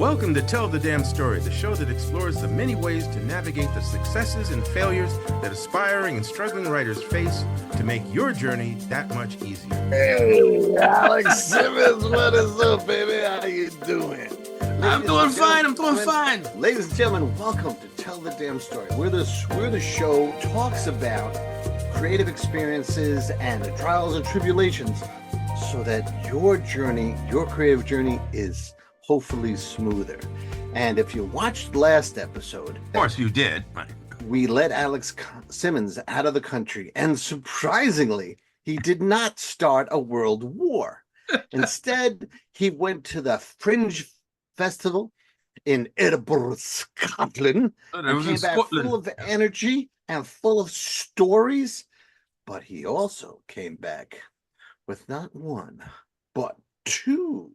Welcome to Tell the Damn Story, the show that explores the many ways to navigate the successes and failures that aspiring and struggling writers face to make your journey that much easier. Hey, Alex Simmons, what is up, baby? How you doing? I'm doing fine. Ladies and gentlemen, welcome to Tell the Damn Story. Where the show talks about creative experiences and the trials and tribulations so that your journey, your creative journey is hopefully smoother. And if you watched last episode, Of course you did. we let Alex Simmons out of the country, and surprisingly, he did not start a world war. Instead, he went to the Fring Festival in Edinburgh, Scotland, and came back full of energy and full of stories. But he also came back with not one, but two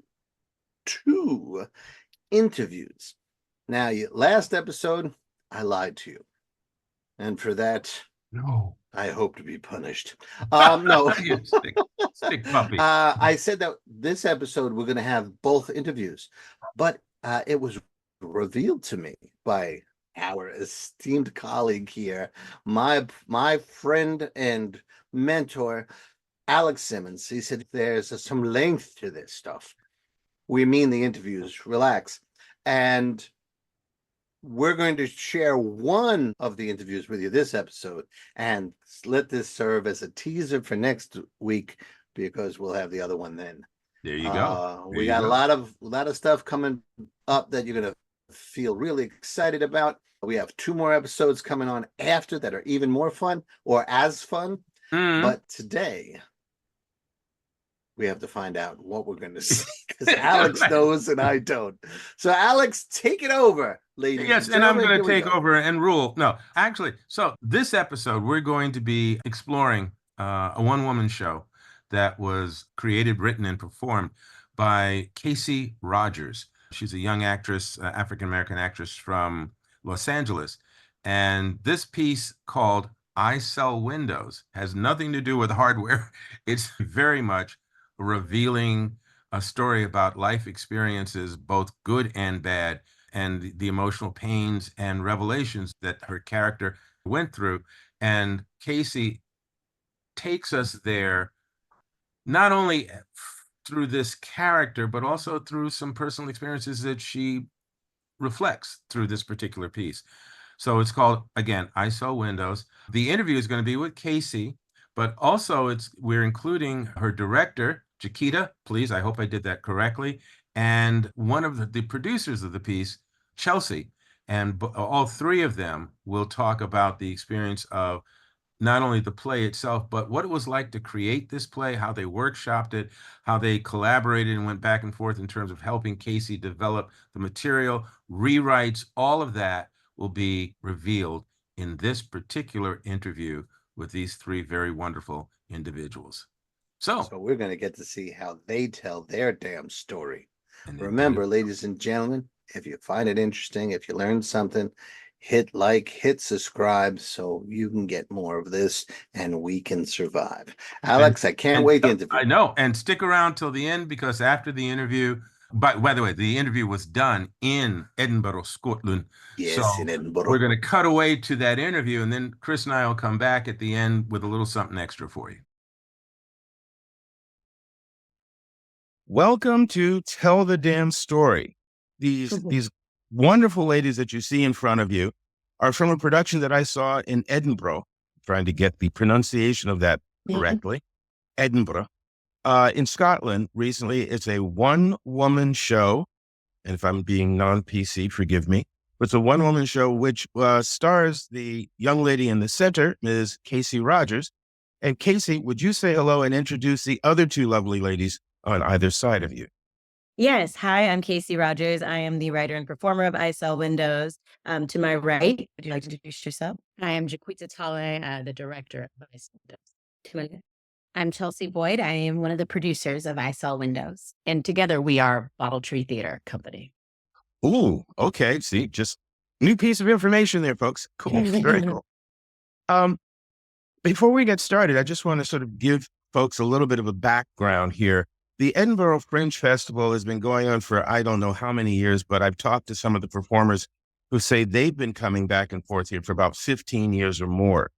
interviews. Now, last episode, I lied to you. And for that, No. I hope to be punished. No. You stick puppy. I said that this episode we're going to have both interviews, but it was revealed to me by our esteemed colleague here, my friend and mentor, Alex Simmons. He said there's some length to this stuff. We mean the interviews, relax. And we're going to share one of the interviews with you this episode and let this serve as a teaser for next week because we'll have the other one then. There you go. We got a lot of stuff coming up that you're going to feel really excited about. We have 2 more episodes coming on after that are even more fun or as fun. But today we have to find out what we're going to see because Alex knows and I don't. So Alex, take it over, ladies. Yes, and I'm going to take over and rule. No, actually, so this episode, we're going to be exploring a one-woman show that was created, written, and performed by Kaci Rogers. She's a young actress, African-American actress from Los Angeles. And this piece called I Sell Windows has nothing to do with hardware. It's very much revealing a story about life experiences, both good and bad, and the emotional pains and revelations that her character went through. And Kaci takes us there, not only through this character, but also through some personal experiences that she reflects through this particular piece. So it's called, again, I Sell Windows. The interview is going to be with Kaci, but also we're including her director, Jaquita, please, I hope I did that correctly, and one of the producers of the piece, Chelsea. And all 3 of them will talk about the experience of not only the play itself, but what it was like to create this play, how they workshopped it, how they collaborated and went back and forth in terms of helping Kaci develop the material, rewrites, all of that will be revealed in this particular interview with these 3 very wonderful individuals. So we're going to get to see how they tell their damn story. Remember, ladies and gentlemen, if you find it interesting, if you learned something, hit like, hit subscribe so you can get more of this and we can survive. Alex, I can't wait to interview. I know. And stick around till the end because after the interview, by the way, the interview was done in Edinburgh, Scotland. Yes, so in Edinburgh. We're going to cut away to that interview and then Chris and I will come back at the end with a little something extra for you. Welcome to Tell the Damn Story. These wonderful ladies that you see in front of you are from a production that I saw in Edinburgh, trying to get the pronunciation of that correctly, Edinburgh, in Scotland recently. It's a one-woman show, and if I'm being non-PC, forgive me, but it's a one-woman show which stars the young lady in the center, Ms. Kaci Rogers. And Kaci, would you say hello and introduce the other 2 lovely ladies on either side of you? Yes. Hi, I'm Kaci Rogers. I am the writer and performer of I Sell Windows. To my right, would you like to introduce yourself? I am Jaquita Ta'le, the director of I Sell Windows. I'm Chelsea Boyd. I am one of the producers of I Sell Windows. And together we are Bottle Tree Theater Company. Ooh, okay. See, just new piece of information there, folks. Cool. Very cool. Before we get started, I just want to sort of give folks a little bit of a background here the Edinburgh Fringe Festival has been going on for I don't know how many years, but I've talked to some of the performers who say they've been coming back and forth here for about 15 years or more.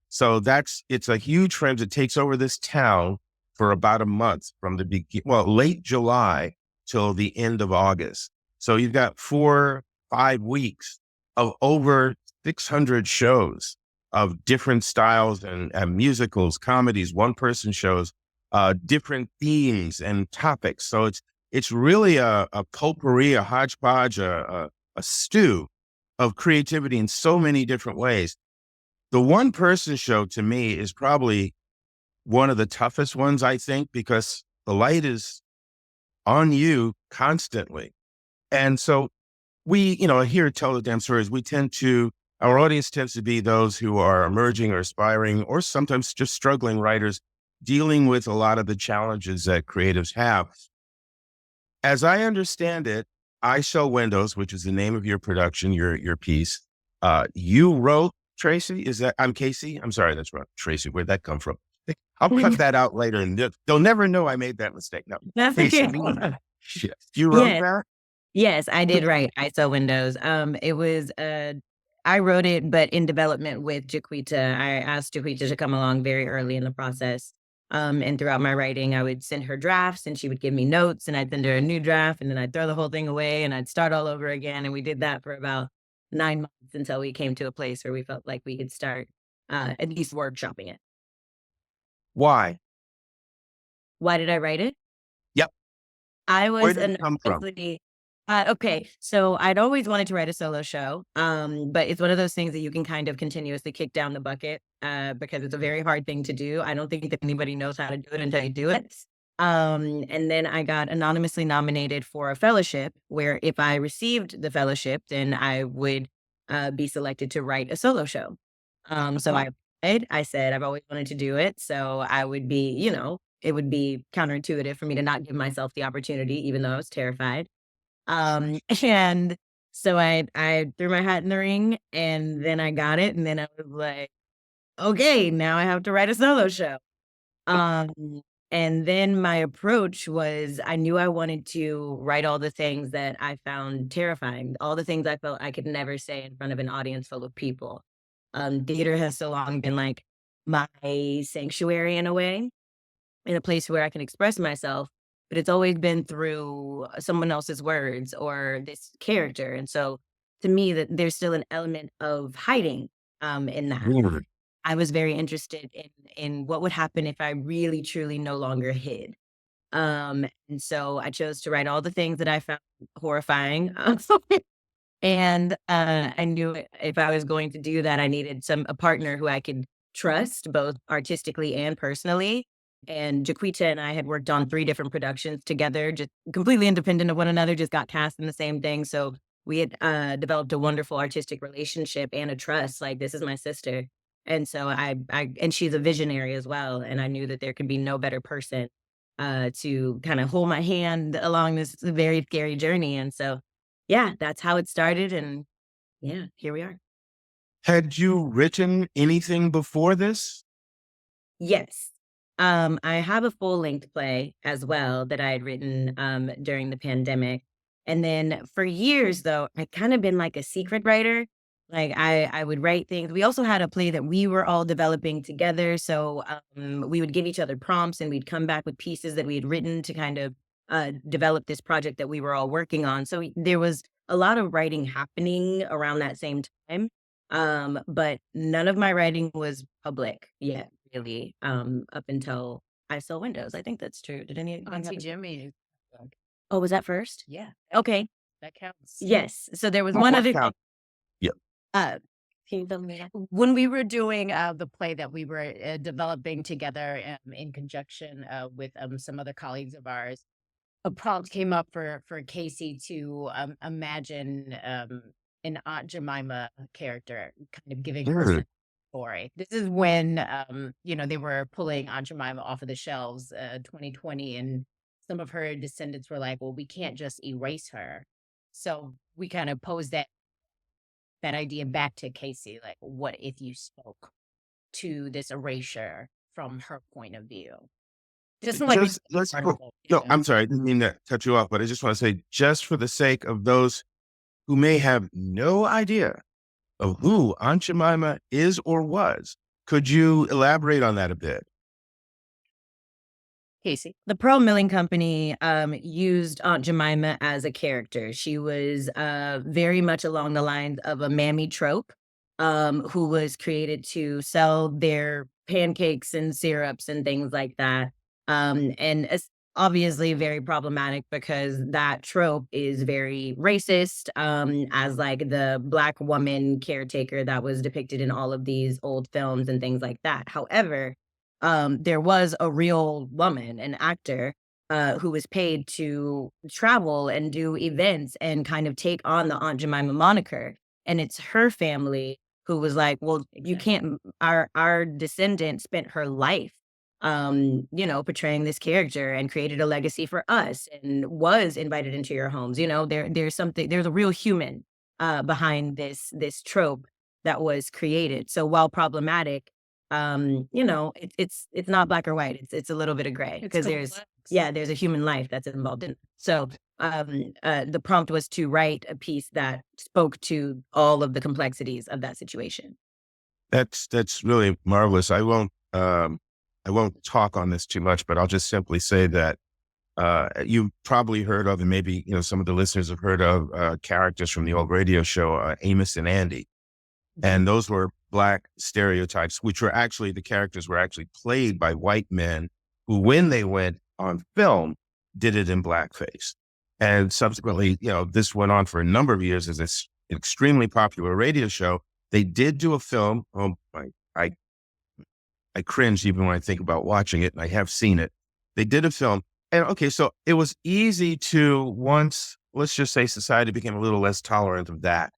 So it's a huge fringe. It takes over this town for about a month from late July till the end of August. So you've got 4-5 weeks of over 600 shows of different styles and musicals, comedies, one-person shows, different themes and topics. So it's really a potpourri, a hodgepodge, a stew of creativity in so many different ways. The one-person show to me is probably one of the toughest ones, I think, because the light is on you constantly. And so we, here at Tell the Damn Stories, our audience tends to be those who are emerging or aspiring, or sometimes just struggling writers dealing with a lot of the challenges that creatives have. As I understand it, I Sell Windows, which is the name of your production, your piece, you wrote, Tracy, I'm Kaci? I'm sorry, that's wrong. Tracy, where'd that come from? I'll cut that out later and they'll never know I made that mistake. No. That's Kaci, okay. you wrote Yes. that? Yes, I did write I Sell Windows. It was I wrote it, but in development with Jaquita. I asked Jaquita to come along very early in the process. And throughout my writing, I would send her drafts and she would give me notes and I'd send her a new draft and then I'd throw the whole thing away and I'd start all over again. And we did that for about 9 months until we came to a place where we felt like we could start at least workshopping it. Why? Why did I write it? Yep. I Where was did it come from? okay, so I'd always wanted to write a solo show, but it's one of those things that you can kind of continuously kick down the bucket because it's a very hard thing to do. I don't think that anybody knows how to do it until you do it. And then I got anonymously nominated for a fellowship where if I received the fellowship, then I would be selected to write a solo show. So I said, I've always wanted to do it. So I would be, it would be counterintuitive for me to not give myself the opportunity, even though I was terrified. And so I threw my hat in the ring and then I got it. And then I was like, okay, now I have to write a solo show. And then my approach was I knew I wanted to write all the things that I found terrifying, all the things I felt I could never say in front of an audience full of people. Theater has so long been like my sanctuary in a way, in a place where I can express myself, but it's always been through someone else's words or this character. And so to me that there's still an element of hiding in that. Mm. I was very interested in what would happen if I really truly no longer hid. And so I chose to write all the things that I found horrifying. And I knew if I was going to do that, I needed a partner who I could trust both artistically and personally. And Jaquita and I had worked on 3 different productions together, just completely independent of one another, just got cast in the same thing. So we had developed a wonderful artistic relationship and a trust. Like, this is my sister. And so and she's a visionary as well. And I knew that there could be no better person to kind of hold my hand along this very scary journey. And so, yeah, that's how it started. And yeah, here we are. Had you written anything before this? Yes. I have a full-length play as well that I had written during the pandemic. And then for years, though, I'd kind of been like a secret writer. Like I would write things. We also had a play that we were all developing together. So we would give each other prompts and we'd come back with pieces that we had written to kind of develop this project that we were all working on. So there was a lot of writing happening around that same time. But none of my writing was public yet, really, up until I Sell Windows. I think that's true. Did any Auntie Jimmy. Oh, was that first? Yeah, Okay. that counts. Yes. So there was Oh, one what other thing. count? Yep. Can you tell me that? When we were doing the play that we were developing together in conjunction with some other colleagues of ours, a prompt came up for Kaci to imagine an Aunt Jemima character, kind of giving her Mm. story. This is when they were pulling Aunt Jemima off of the shelves, 2020, and some of her descendants were like, "Well, we can't just erase her." So we kind of posed that idea back to Kaci, like, what if you spoke to this erasure from her point of view? Just like let's no, I'm sorry, I didn't mean to cut you off, but I just want to say, just for the sake of those who may have no idea of who Aunt Jemima is or was, could you elaborate on that a bit? Kaci. The Pearl Milling Company used Aunt Jemima as a character. She was very much along the lines of a mammy trope, who was created to sell their pancakes and syrups and things like that. And it's obviously very problematic because that trope is very racist, as like the Black woman caretaker that was depicted in all of these old films and things like that. However, there was a real woman, an actor, who was paid to travel and do events and kind of take on the Aunt Jemima moniker. And it's her family who was like, well, you can't, our descendant spent her life, portraying this character and created a legacy for us and was invited into your homes. There's a real human behind this trope that was created. So while problematic, it's not black or white. It's a little bit of gray because there's a human life that's involved in it. So the prompt was to write a piece that spoke to all of the complexities of that situation. That's really marvelous. I won't talk on this too much, but I'll just simply say that you've probably heard of, and maybe some of the listeners have heard of characters from the old radio show, Amos and Andy. And those were Black stereotypes, which were actually, the characters were actually played by white men who, when they went on film, did it in blackface. And subsequently, this went on for a number of years as this extremely popular radio show. They did do a film. Oh, I cringe even when I think about watching it, and I have seen it. They did a film. And okay, so it was easy to, once, let's just say society became a little less tolerant of that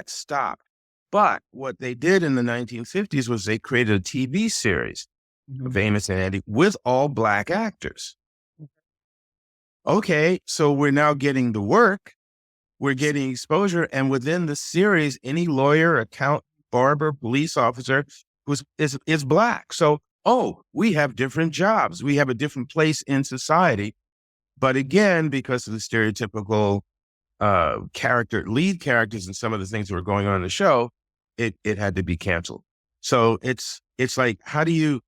stopped. But what they did in the 1950s was they created a TV series of Amos and Andy with all Black actors. Okay, so we're now getting the work, we're getting exposure, and within the series, any lawyer, accountant, barber, police officer is Black. So, we have different jobs, we have a different place in society. But again, because of the stereotypical lead characters and some of the things that were going on in the show, it had to be canceled. So it's like, how do you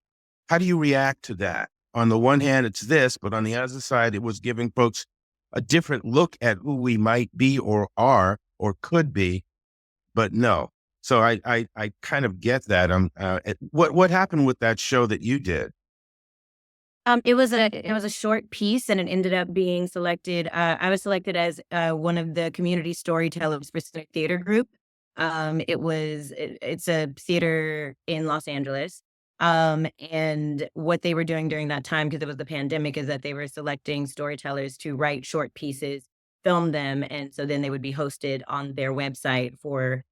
react to that? On the one hand, it's this, but on the other side, it was giving folks a different look at who we might be or are or could be, but no. So I kind of get that. What happened with that show that you did? It was a short piece, and it ended up being selected. I was selected as one of the community storytellers for Center Theater Group. It's a theater in Los Angeles. And what they were doing during that time, because it was the pandemic, is that they were selecting storytellers to write short pieces, film them, and so then they would be hosted on their website for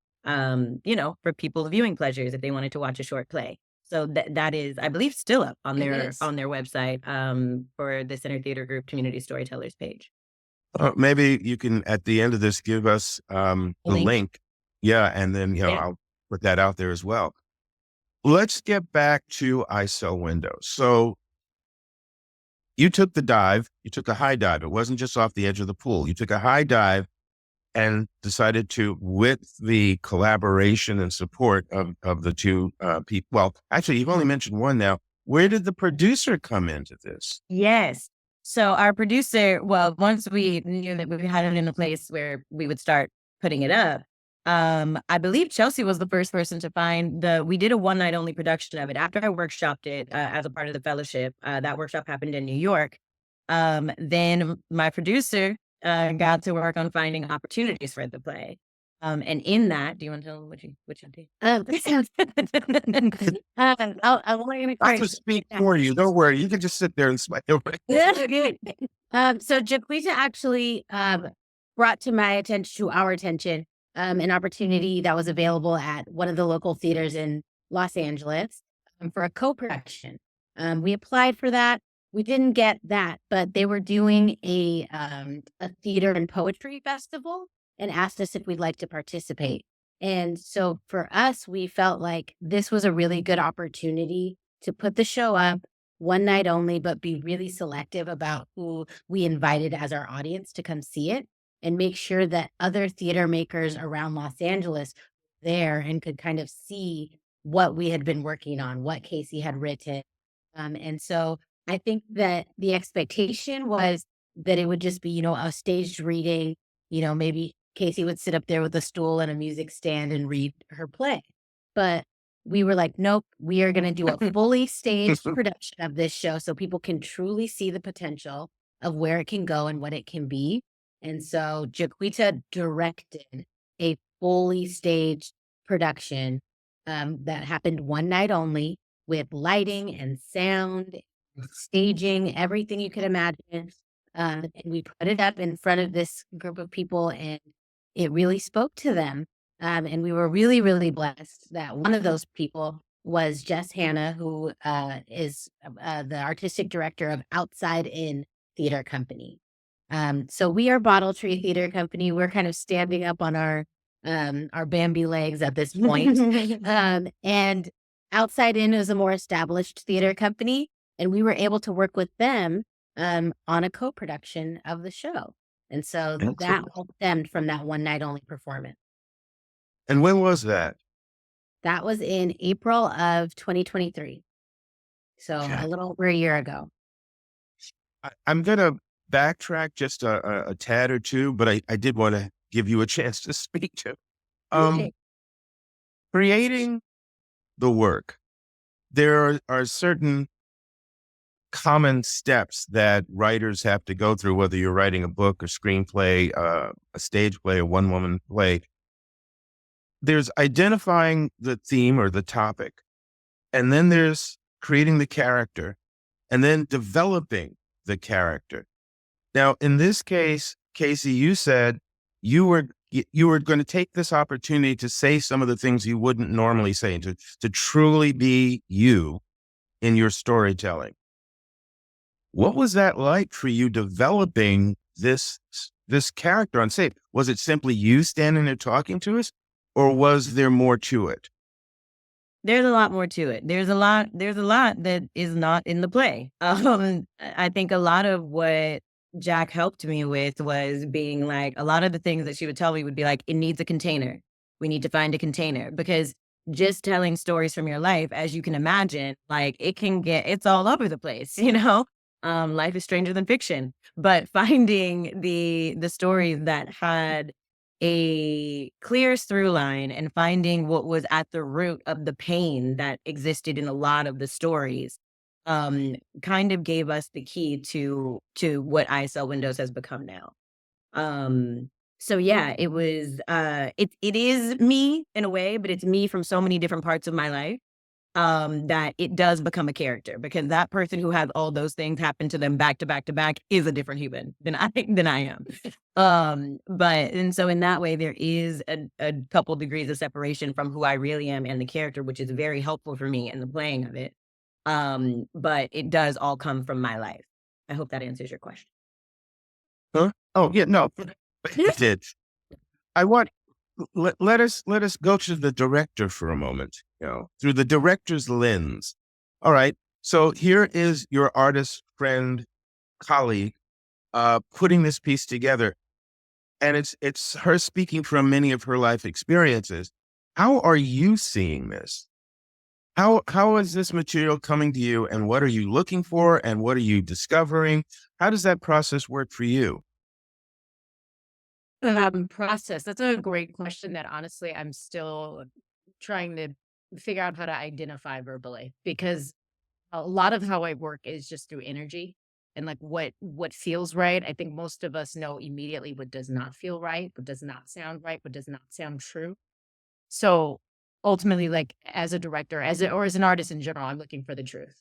people's viewing pleasures if they wanted to watch a short play. So that is, I believe, still up on their website for the Center Theater Group Community Storytellers page. Maybe you can, at the end of this, give us the link. Yeah, and then I'll put that out there as well. Let's get back to I Sell Windows. So you took the dive, you took a high dive. It wasn't just off the edge of the pool. You took a high dive and decided to, with the collaboration and support of the two people. Well, actually, you've only mentioned one now. Where did the producer come into this? Yes. So our producer, once we knew that we had it in a place where we would start putting it up, I believe Chelsea was the first person to find we did a one night only production of it. After I workshopped it as a part of the fellowship, that workshop happened in New York. Then my producer got to work on finding opportunities for the play. And in that, do you want to tell them what you did? I can speak for you. Don't worry. You can just sit there and smile. So Jaquita actually brought to our attention, an opportunity that was available at one of the local theaters in Los Angeles for a co-production. We applied for that. We didn't get that, but they were doing a theater and poetry festival and asked us if we'd like to participate. And so for us, we felt like this was a really good opportunity to put the show up one night only, but be really selective about who we invited as our audience to come see it, and make sure that other theater makers around Los Angeles were there and could kind of see what we had been working on, what Kaci had written. And so I think that the expectation was that it would just be, a staged reading. Maybe Kaci would sit up there with a stool and a music stand and read her play. But we were like, nope, we are going to do a fully staged production of this show so people can truly see the potential of where it can go and what it can be. And so Jaquita directed a fully staged production that happened one night only, with lighting and sound, staging, everything you could imagine. And we put it up in front of this group of people, and it really spoke to them. And we were really, really blessed that one of those people was Jess Hanna, who is the artistic director of Outside In Theater Company. So we are Bottle Tree Theater Company. We're kind of standing up on our Bambi legs at this point. And Outside In is a more established theater company, and we were able to work with them on a co-production of the show. And so that all stemmed from that one night only performance. And when was that? That was in April of 2023. So Okay. a little over a year ago. I'm going to backtrack just a tad or two, but I did want to give you a chance to speak to. Creating the work, there are certain common steps that writers have to go through, whether you're writing a book, a screenplay, a stage play, a one-woman play. There's identifying the theme or the topic, and then there's creating the character, and then developing the character. Now, in this case, Kaci, you said you were going to take this opportunity to say some of the things you wouldn't normally say, and to truly be you in your storytelling. What was that like for you developing this character on stage? Was it simply you standing there talking to us, or was there more to it? There's a lot more to it. There's a lot that is not in the play. I think a lot of what Jack helped me with was being like, a lot of the things that she would tell me would be like, it needs a container. We need to find a container, because just telling stories from your life, as you can imagine, like it's all over the place, life is stranger than fiction, but finding the stories that had a clear through line and finding what was at the root of the pain that existed in a lot of the stories kind of gave us the key to what I Sell Windows has become now. So yeah, it was it is me in a way, but it's me from so many different parts of my life that it does become a character, because that person who has all those things happen to them back to back to back is a different human than I am. And so in that way, there is a couple degrees of separation from who I really am and the character, which is very helpful for me in the playing of it. But it does all come from my life. I hope that answers your question. Huh? Oh, yeah, no, it did. Let us go to the director for a moment, through the director's lens. All right. So here is your artist friend, colleague, putting this piece together, and it's her speaking from many of her life experiences. How are you seeing this? How is this material coming to you, and what are you looking for, and what are you discovering? How does that process work for you? Process. That's a great question that honestly I'm still trying to figure out how to identify verbally, because a lot of how I work is just through energy and like what feels right. I think most of us know immediately what does not feel right, what does not sound right, what does not sound true. So ultimately, like as a director, or as an artist in general, I'm looking for the truth.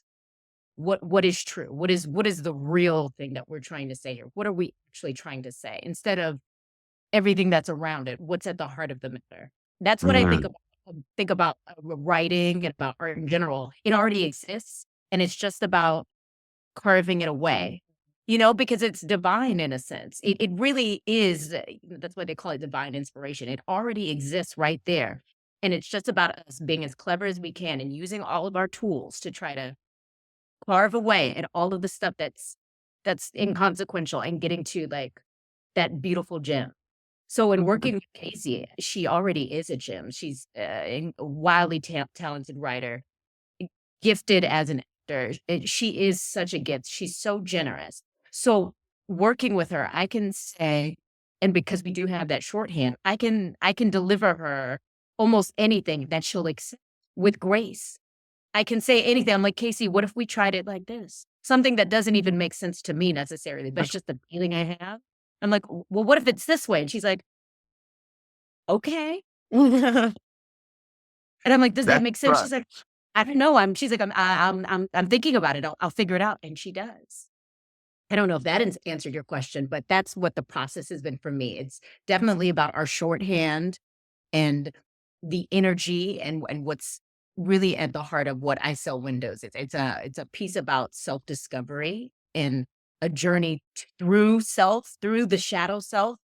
What is true? What is the real thing that we're trying to say here? What are we actually trying to say, instead of everything that's around it? What's at the heart of the matter? That's what I think about writing and about art in general. It already exists, and it's just about carving it away, because it's divine in a sense. It really is. That's why they call it divine inspiration. It already exists right there. And it's just about us being as clever as we can and using all of our tools to try to carve away at all of the stuff that's inconsequential and getting to like that beautiful gem. So in working with Kaci, she already is a gem. She's a wildly talented writer, gifted as an actor. She is such a gift. She's so generous. So working with her, I can say, and because we do have that shorthand, I can deliver her almost anything that she'll accept with grace. I can say anything. I'm like, Kaci, what if we tried it like this? Something that doesn't even make sense to me necessarily, but it's just the feeling I have. I'm like, well, what if it's this way? And she's like, okay. And I'm like, does that That's make sense? right. She's like, I don't know. She's like, I'm thinking about it. I'll figure it out. And she does. I don't know if that answered your question, but that's what the process has been for me. It's definitely about our shorthand and the energy and what's really at the heart of what I Sell Windows. It's a piece about self-discovery and a journey through the shadow self,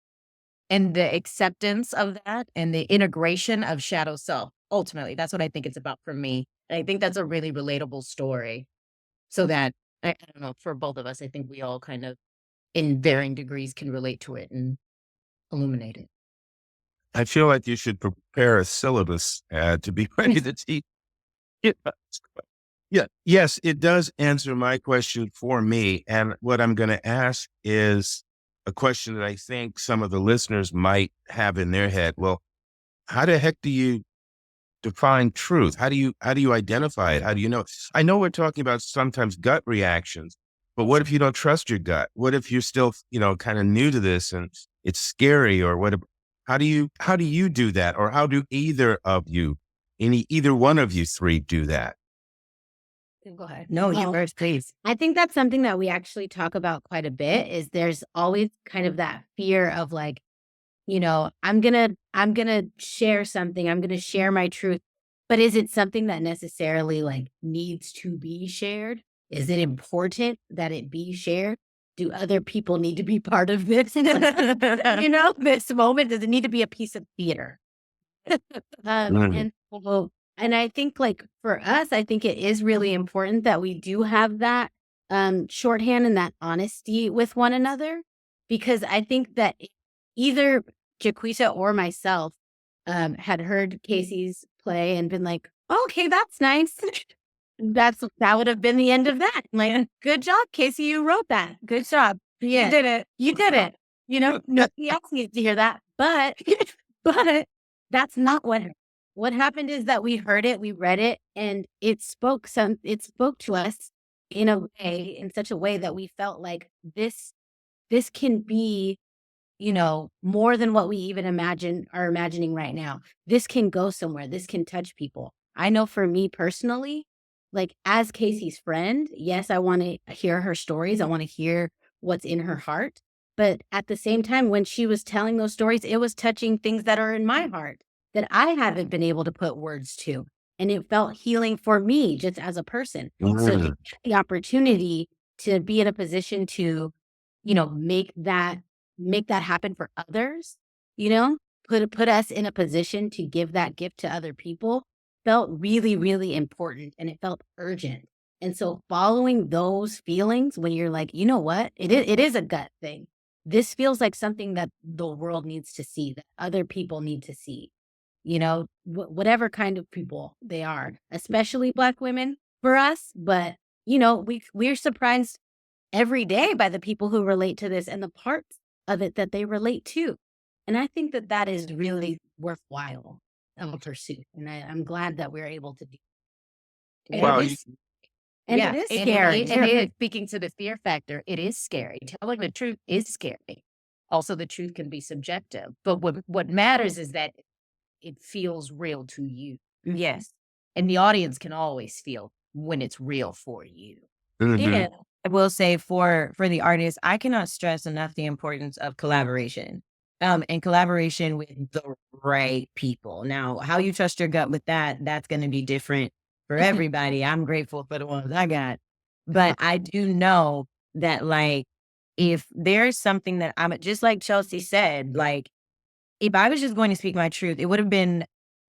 and the acceptance of that and the integration of shadow self. Ultimately, that's what I think it's about for me. And I think that's a really relatable story. So that I don't know, for both of us, I think we all kind of in varying degrees can relate to it and illuminate it. I feel like you should prepare a syllabus to be ready to teach. Yeah. Yeah. Yes, it does answer my question for me. And what I'm going to ask is a question that I think some of the listeners might have in their head. Well, how the heck do you define truth? How do you identify it? How do you know? I know we're talking about sometimes gut reactions, but what if you don't trust your gut? What if you're still, kind of new to this and it's scary, or what? How do you do that? Or how do either one of you three do that? Go ahead. No, you Well, first, please. I think that's something that we actually talk about quite a bit. Is there's always kind of that fear of like, I'm gonna share something. I'm gonna share my truth, but is it something that necessarily like needs to be shared? Is it important that it be shared? Do other people need to be part of this? This moment, does it need to be a piece of theater? Mhm. And I think like for us, I think it is really important that we do have that shorthand and that honesty with one another, because I think that either Jaquita or myself had heard Kaci's play and been like, okay, that's nice. That would have been the end of that. Like, good job, Kaci, you wrote that. Good job. Yeah. You did it. You did it. Nobody else needs to hear that. But but that's not what happened is that we heard it, we read it, and it spoke to us in such a way that we felt like this can be, more than what we even are imagining right now. This can go somewhere. This can touch people. I know for me personally, like as Kaci's friend, yes, I want to hear her stories. I want to hear what's in her heart. But at the same time, when she was telling those stories, it was touching things that are in my heart that I haven't been able to put words to. And it felt healing for me just as a person. So Mhm. the opportunity to be in a position to, make that happen for others, put us in a position to give that gift to other people felt really, really important, and it felt urgent. And so following those feelings when you're like, you know what, it is a gut thing. This feels like something that the world needs to see, that other people need to see, whatever kind of people they are, especially Black women for us. But, we're surprised every day by the people who relate to this and the parts of it that they relate to. And I think that that is really worthwhile of a pursuit. And I'm glad that we're able to do it. Wow, And Yeah, it is and scary. speaking to the fear factor, it is scary. Telling the truth is scary. Also, the truth can be subjective, but what matters is that it feels real to you, Yes. and the audience can always feel when it's real for you. Mhm. And I will say for the artist, I cannot stress enough the importance of collaboration. And collaboration with the right people. Now, how you trust your gut with that's going to be different for everybody. I'm grateful for the ones I got, but I do know that like if there's something that I'm just like Chelsea said, like if I was just going to speak my truth, it would have been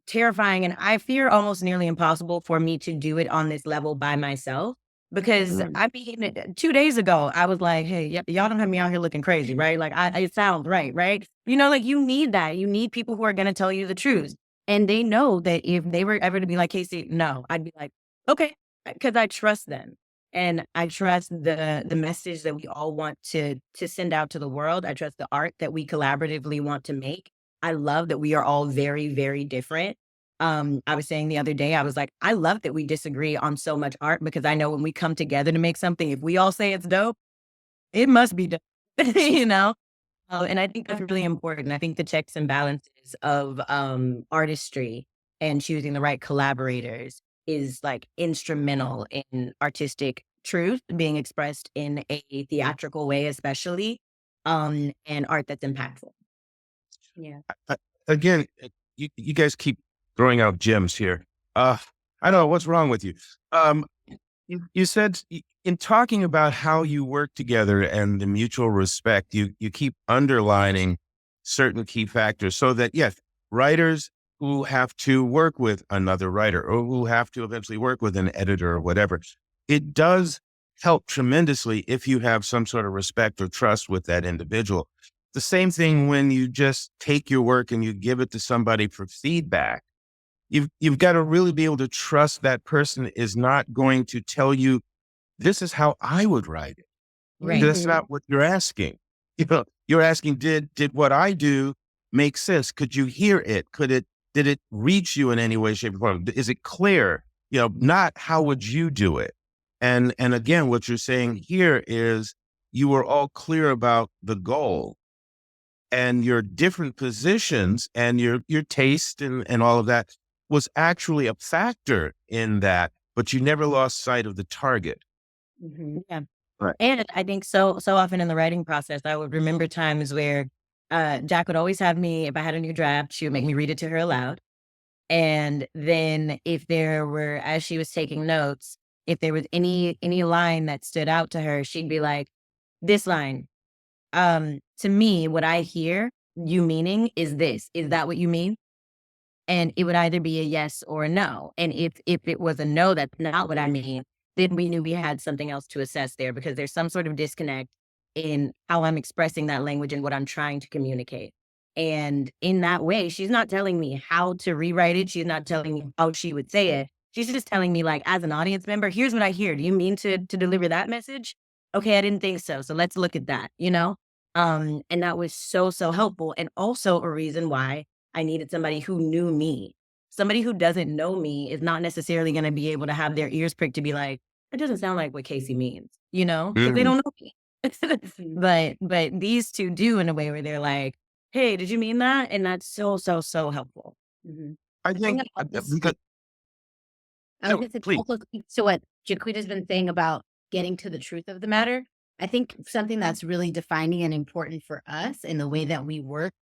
terrifying, and I fear almost nearly impossible for me to do it on this level by myself. Because I mean, 2 days ago, I was like, hey, y'all don't have me out here looking crazy, right? Like, it sounds right? You know, like, you need that. You need people who are going to tell you the truth. And they know that if they were ever to be like, Kaci, no, I'd be like, okay, because I trust them. And I trust the message that we all want to send out to the world. I trust the art that we collaboratively want to make. I love that we are all very, very different. I was saying the other day, I was like, I love that we disagree on so much art because I know when we come together to make something, if we all say it's dope, it must be dope, you know? And I think that's really important. I think the checks and balances of artistry and choosing the right collaborators is like instrumental in artistic truth being expressed in a theatrical way, especially, and art that's impactful. Yeah. Again, you guys keep throwing out gems here. I don't know what's wrong with you. You said in talking about how you work together and the mutual respect, you keep underlining certain key factors so that, yes, writers who have to work with another writer or who have to eventually work with an editor or whatever, it does help tremendously if you have some sort of respect or trust with that individual. The same thing when you just take your work and you give it to somebody for feedback. You've got to really be able to trust that person is not going to tell you, this is how I would write it. Right. That's not what you're asking. You know, you're asking, did what I do make sense? Could you hear it? Did it reach you in any way, shape, or form? Is it clear? You know, not how would you do it? And again, what you're saying here is you were all clear about the goal and your different positions and your taste and all of that was actually a factor in that, but you never lost sight of the target. Yeah. Right. And I think so often in the writing process, I would remember times where Jack would always have me, if I had a new draft, she would make me read it to her aloud. And then if there were, as she was taking notes, if there was any line that stood out to her, she'd be like, this line, to me, what I hear you meaning is this. Is that what you mean? And it would either be a yes or a no. And if it was a no, that's not what I mean, then we knew we had something else to assess there because there's some sort of disconnect in how I'm expressing that language and what I'm trying to communicate. And in that way, she's not telling me how to rewrite it. She's not telling me how she would say it. She's just telling me, like, as an audience member, here's what I hear. Do you mean to deliver that message? Okay, I didn't think so. So let's look at that, you know? And that was so helpful. And also a reason why I needed somebody who knew me. Somebody who doesn't know me is not necessarily going to be able to have their ears pricked to be like, it doesn't sound like what Kaci means, you know, because they don't know me. But these two do in a way where they're like, hey, did you mean that? And that's so helpful. I think because I was going to please. also speak to what Jaquita's been saying about getting to the truth of the matter. I think something that's really defining and important for us in the way that we work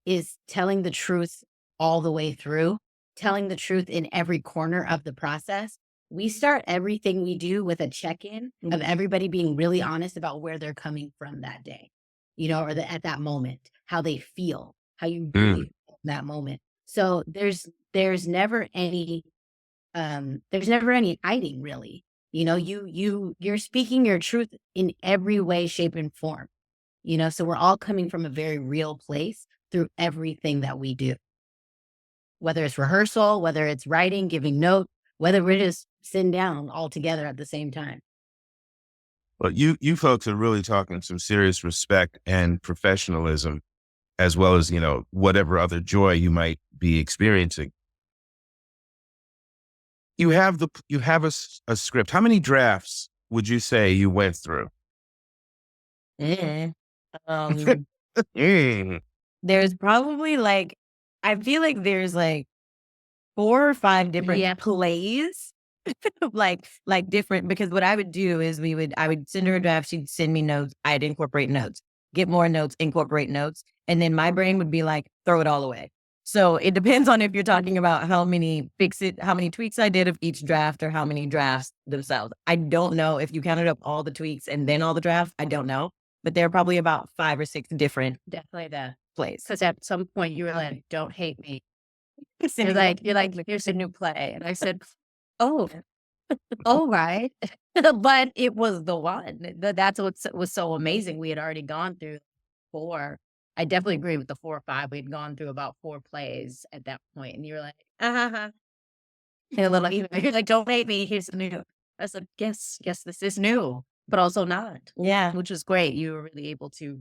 is telling the truth all the way through, telling the truth in every corner of the process. We start everything we do with a check-in of everybody being really honest about where they're coming from that day, you know, or at that moment, how they feel, how you really feel in that moment. So there's never any hiding, really. You know, you're speaking your truth in every way, shape, and form. You know, so we're all coming from a very real place through everything that we do. Whether it's rehearsal, whether it's writing, giving notes, whether we're just sitting down all together at the same time. Well, you folks are really talking some serious respect and professionalism, as well as, you know, whatever other joy you might be experiencing. You have a script. How many drafts would you say you went through? There's probably like, I feel like there's like 4 or 5 different plays, like different, because what I would do is I would send her a draft. She'd send me notes. I'd incorporate notes, get more notes, incorporate notes. And then my brain would be like, throw it all away. So it depends on if you're talking about how many tweaks I did of each draft or how many drafts themselves. I don't know if you counted up all the tweaks and then all the drafts. I don't know, but there are probably about 5 or 6 different Definitely the plays. because at some point you were like, "Don't hate me." You're like, here's a new play, and I said, "Oh, All right. But it was the one. That's what was so amazing. We had already gone through 4. I definitely agree with the 4 or 5. We'd gone through about 4 plays at that point, and you're like, "Ah." And a little you're like, "Don't hate me. Here's the new." I said, "Yes, yes, this is new, but also not," Yeah. which was great. You were really able to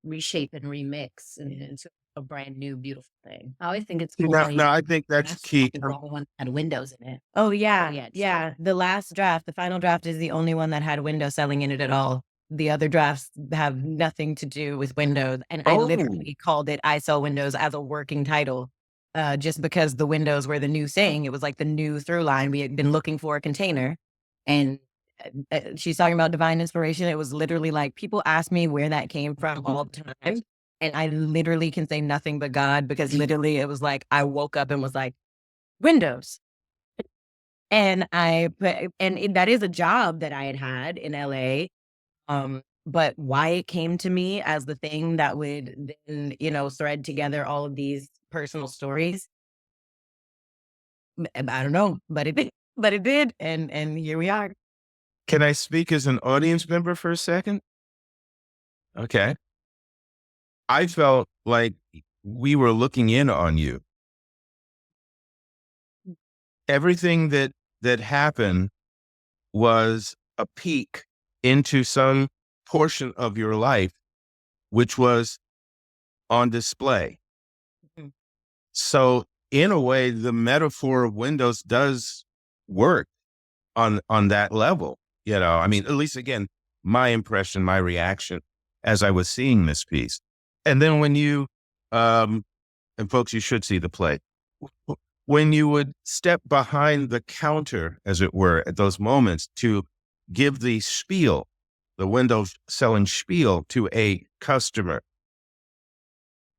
reshape and remix into a brand new, beautiful thing. I always think it's See, cool now, how you now I think that's last key. draft is the only one that had windows in it. Oh yeah. Yeah, it's Yeah. The last draft, the final draft is the only one that had window selling in it at all. The other drafts have nothing to do with windows. And I Oh, literally called it I Sell Windows as a working title. Just because the windows were the new thing. It was like the new through line. We had been looking for a container. And she's talking about divine inspiration. It was literally like people ask me where that came from all the time. And I literally can say nothing but God, because literally it was like I woke up and was like, windows. And that is a job that I had had in LA. But why it came to me as the thing that would then, thread together all of these personal stories, I don't know, but it did. But it did, and here we are. can I speak as an audience member for a second? Okay. I felt like we were looking in on you. Everything that happened was a peek into some portion of your life, which was on display. Mhm. So in a way, the metaphor of windows does work on that level. I mean, at least again, my impression, my reaction as I was seeing this piece. And then when you, and folks, you should see the play. When you would step behind the counter, as it were, at those moments to give the spiel, the window selling spiel to a customer,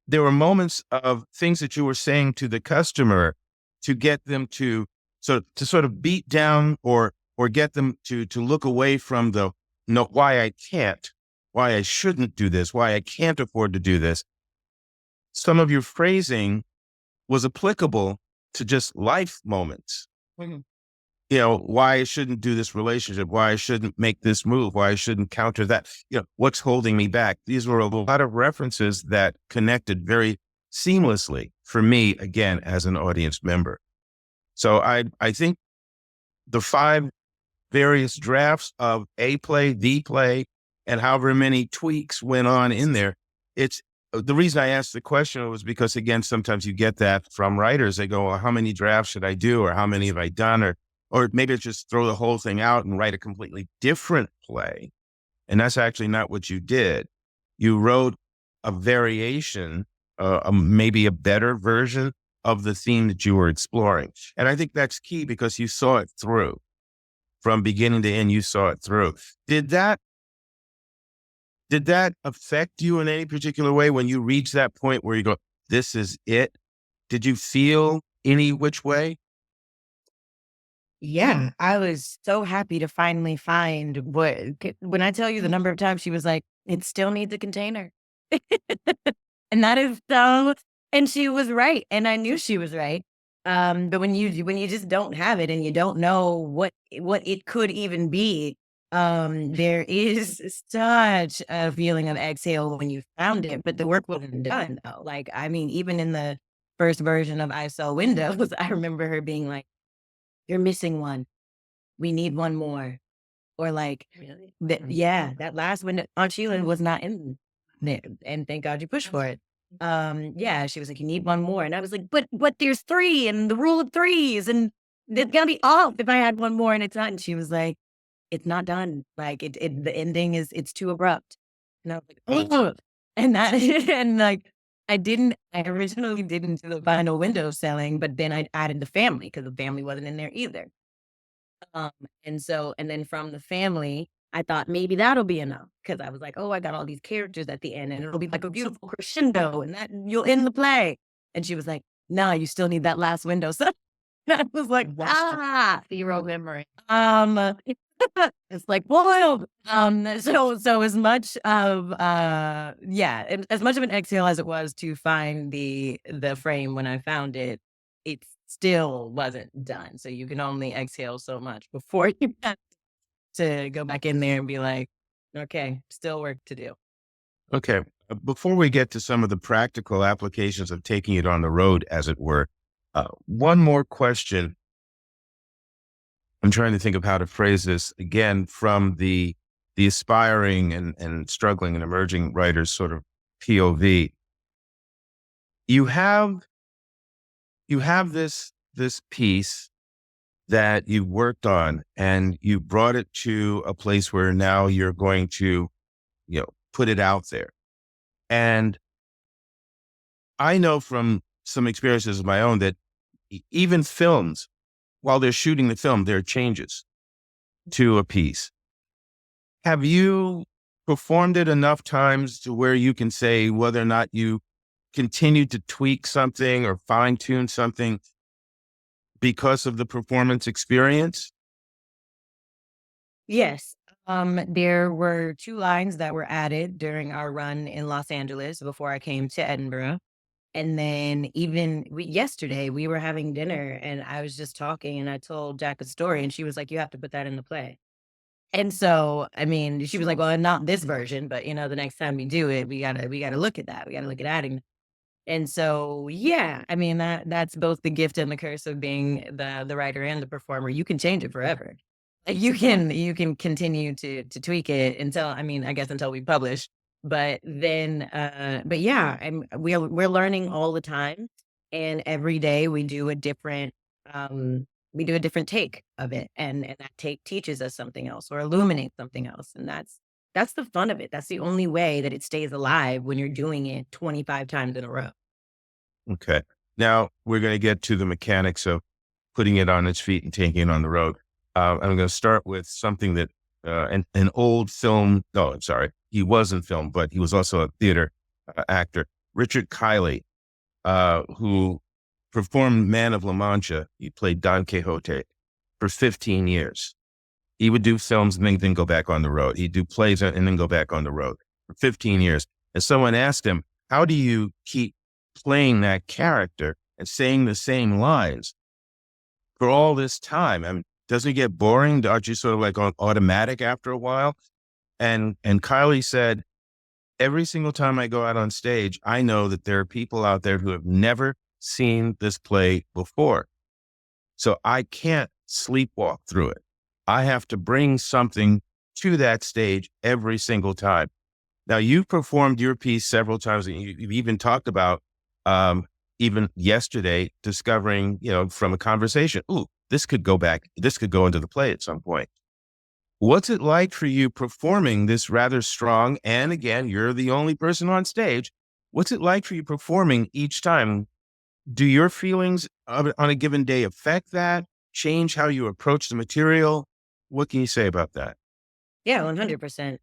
there were moments of things that you were saying to the customer to get them to sort of beat down or get them to look away from the no, why I can't, why I shouldn't do this, why I can't afford to do this. Some of your phrasing was applicable to just life moments. Mhm. Why I shouldn't do this relationship, why I shouldn't make this move, why I shouldn't counter that, what's holding me back. These were a lot of references that connected very seamlessly for me, again, as an audience member. So I think the 5 various drafts of a play, the play, and however many tweaks went on in there, it's the reason I asked the question was because, again, sometimes you get that from writers. They go, well, how many drafts should I do? Or how many have I done? Or maybe it's just throw the whole thing out and write a completely different play. And that's actually not what you did. You wrote a variation, maybe a better version of the theme that you were exploring. And I think that's key because you saw it through. From beginning to end, you saw it through. Did that affect you in any particular way when you reached that point where you go, this is it? Did you feel any which way? Yeah, I was so happy to finally find when I tell you the number of times she was like, it still needs a container. And that is so, and she was right. And I knew she was right. But when you just don't have it and you don't know what it could even be, there is such a feeling of exhale when you found it, but the work wasn't done though. Like, I mean, even in the first version of I Saw Windows, I remember her being like, you're missing one. We need one more. Or like, Really? that last window, Aunt Sheila was not in there. And thank God you pushed for it. Yeah, she was like, you need one more. And I was like, but there's 3 and the rule of 3s. And it's gonna be off if I had one more and it's not. And she was like, it's not done. Like the ending it's too abrupt. And I was like, oh, and that, and like, I originally didn't do the final window selling, but then I added the family because the family wasn't in there either. Um, and then from the family, I thought maybe that'll be enough because I was like, oh, I got all these characters at the end and it'll be like a beautiful crescendo and that you'll end the play. And she was like, no, you still need that last window. So I was like, Zero memory. it's like boiled. So as much of as much of an exhale as it was to find the frame when I found it, it still wasn't done. So you can only exhale so much before you have to go back in there and be like, okay, still work to do. Okay. Before we get to some of the practical applications of taking it on the road, as it were, one more question. I'm trying to think of how to phrase this again from the aspiring and struggling and emerging writers sort of POV. You have this piece that you worked on and you brought it to a place where now you're going to, put it out there. And I know from some experiences of my own that even films, while they're shooting the film, there are changes to a piece. Have you performed it enough times to where you can say whether or not you continue to tweak something or fine tune something because of the performance experience? Yes. There were 2 lines that were added during our run in Los Angeles before I came to Edinburgh. And then even yesterday we were having dinner and I was just talking and I told Jack a story and she was like, you have to put that in the play. And so, I mean, she was like, well, not this version, but the next time we do it, we gotta look at that. We gotta look at adding. And so, yeah, I mean, that's both the gift and the curse of being the writer and the performer. You can change it forever. Like you can continue to tweak it until, I mean, I guess until we publish. But then but yeah, we're learning all the time. And every day we do a different take of it. And that take teaches us something else or illuminates something else. And that's the fun of it. That's the only way that it stays alive when you're doing it 25 times in a row. Okay. Now we're going to get to the mechanics of putting it on its feet and taking it on the road. I'm going to start with something that an old film. No, I'm sorry. He was in film, but he was also a theater actor. Richard Kiley, who performed Man of La Mancha. He played Don Quixote for 15 years. He would do films and then go back on the road. He'd do plays and then go back on the road for 15 years. And someone asked him, how do you keep playing that character and saying the same lines for all this time? I mean, doesn't it get boring? Aren't you sort of like on automatic after a while? And Kylie said, every single time I go out on stage, I know that there are people out there who have never seen this play before. So I can't sleepwalk through it. I have to bring something to that stage every single time. Now, you've performed your piece several times, and you've even talked about, even yesterday, discovering, from a conversation, ooh, this could go into the play at some point. What's it like for you performing this rather strong? And again, you're the only person on stage. What's it like for you performing each time? Do your feelings on a given day affect that? Change how you approach the material? What can you say about that? Yeah, 100%.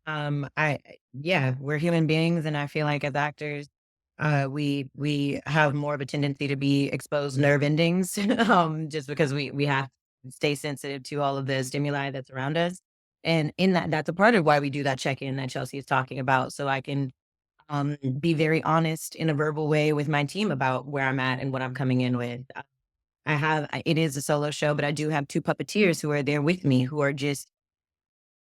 We're human beings, and I feel like as actors, we have more of a tendency to be exposed nerve endings, just because we have to stay sensitive to all of the stimuli that's around us. And that's a part of why we do that check-in that Chelsea is talking about, so I can be very honest in a verbal way with my team about where I'm at and what I'm coming in with. It is a solo show, but I do have 2 puppeteers who are there with me who are just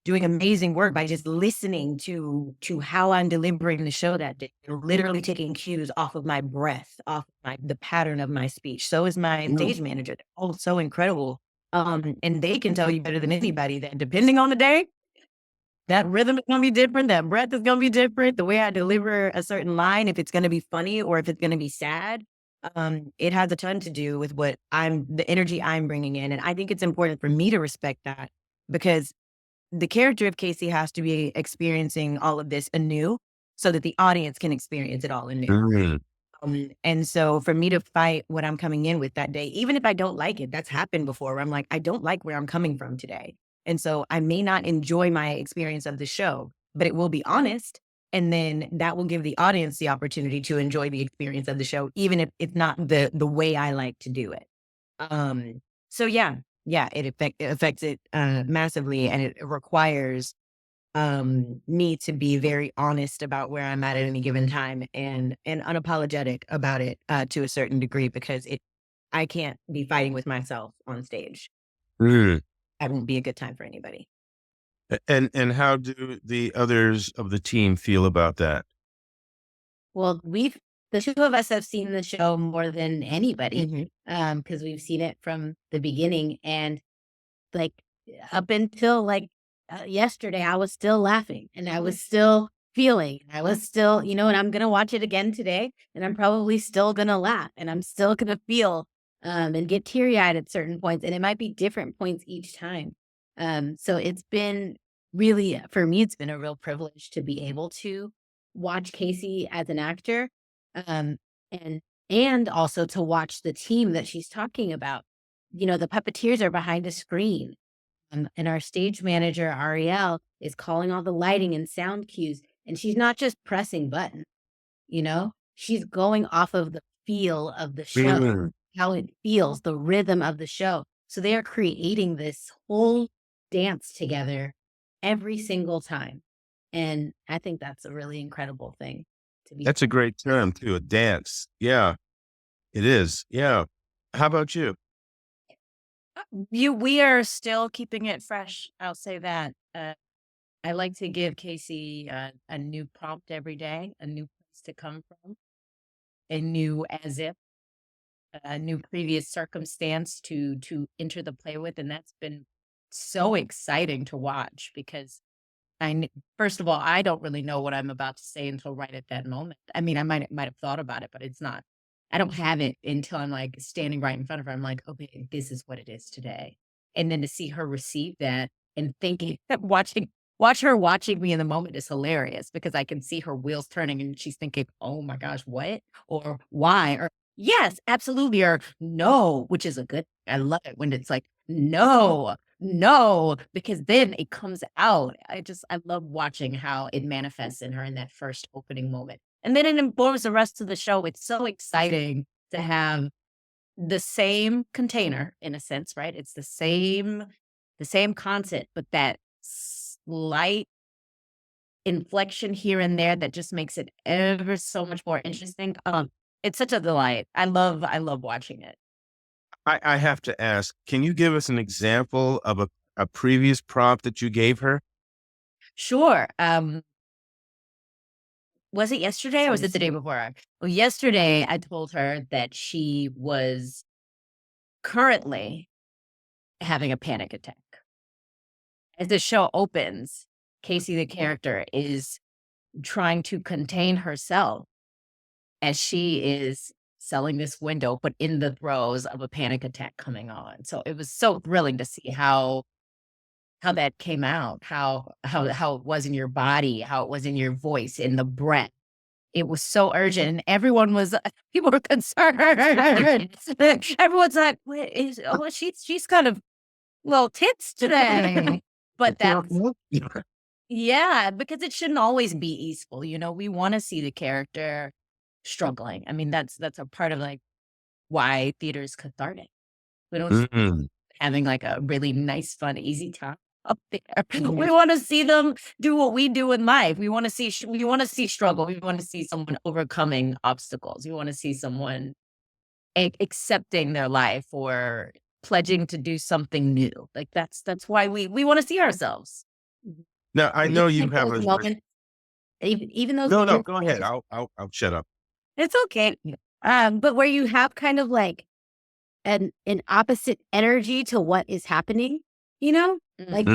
doing amazing work by just listening to how I'm delivering the show that day, and literally taking cues off of my breath, off the pattern of my speech. So is my stage manager. They're all so incredible. And they can tell you better than anybody that depending on the day, that rhythm is going to be different. That breath is going to be different. The way I deliver a certain line, if it's going to be funny or if it's going to be sad, it has a ton to do with the energy I'm bringing in. And I think it's important for me to respect that, because the character of Kaci has to be experiencing all of this anew so that the audience can experience it all anew. Mm-hmm. And so for me to fight what I'm coming in with that day, even if I don't like it, that's happened before where I'm like, I don't like where I'm coming from today. And so I may not enjoy my experience of the show, but it will be honest. And then that will give the audience the opportunity to enjoy the experience of the show, even if it's not the way I like to do it. So yeah, it affects it massively, and it requires me to be very honest about where I'm at any given time, and unapologetic about it to a certain degree, because I can't be fighting with myself on stage. Mm. That won't be a good time for anybody. And how do the others of the team feel about that? Well, the two of us have seen the show more than anybody, Mhm. because we've seen it from the beginning, and like up until like yesterday, I was still laughing and I was still feeling, I was still, and I'm gonna watch it again today, and I'm probably still gonna laugh, and I'm still gonna feel and get teary eyed at certain points, and it might be different points each time. So it's been really, for me, it's been a real privilege to be able to watch Kaci as an actor, um, and also to watch the team that she's talking about. The puppeteers are behind a screen. And our stage manager, Ariel, is calling all the lighting and sound cues. And she's not just pressing buttons, she's going off of the feel of the show, Mm. how it feels, the rhythm of the show. So they are creating this whole dance together every single time. And I think that's a really incredible thing to be. That's a great term too, a dance. Yeah, it is. Yeah. How about you? We are still keeping it fresh. I'll say that. I like to give Kaci a new prompt every day, a new place to come from, a new as if, a new previous circumstance to enter the play with, and that's been so exciting to watch because first of all, I don't really know what I'm about to say until right at that moment. I mean, I might have thought about it, but it's not. I don't have it until I'm like standing right in front of her. I'm like, okay, this is what it is today. And then to see her receive that and thinking, watch her watching me in the moment is hilarious because I can see her wheels turning and she's thinking, oh my gosh, what? Or why? Or yes, absolutely. Or no, which is a good, I love it when it's like, no, because then it comes out. I love watching how it manifests in her in that first opening moment. And then it informs the rest of the show. It's so exciting to have the same container in a sense, right? It's the same concept, but that slight inflection here and there that just makes it ever so much more interesting. It's such a delight. I love watching it. I have to ask, can you give us an example of a previous prompt that you gave her? Sure. Was it yesterday or was it the day before? Well, yesterday I told her that she was currently having a panic attack. As the show opens, Kaci, the character, is trying to contain herself as she is selling this window, but in the throes of a panic attack coming on. So it was so thrilling to see how that came out, how it was in your body, how it was in your voice, in the breath. It was so urgent, and everyone was people were concerned. Everyone's like, "What is? Oh, she's kind of little tits today." But that's yeah, because it shouldn't always be easeful. We want to see the character struggling. I mean, that's a part of like why theater is cathartic. We don't Mm. having like a really nice, fun, easy time up there. We want to see them do what we do in life. We want to see struggle. We want to see someone overcoming obstacles. We want to see someone accepting their life or pledging to do something new. Like that's why we want to see ourselves. Now, I know you have Those a. moments, even those No, go ahead. I'll shut up. It's okay. But where you have kind of like an opposite energy to what is happening, like Mhm.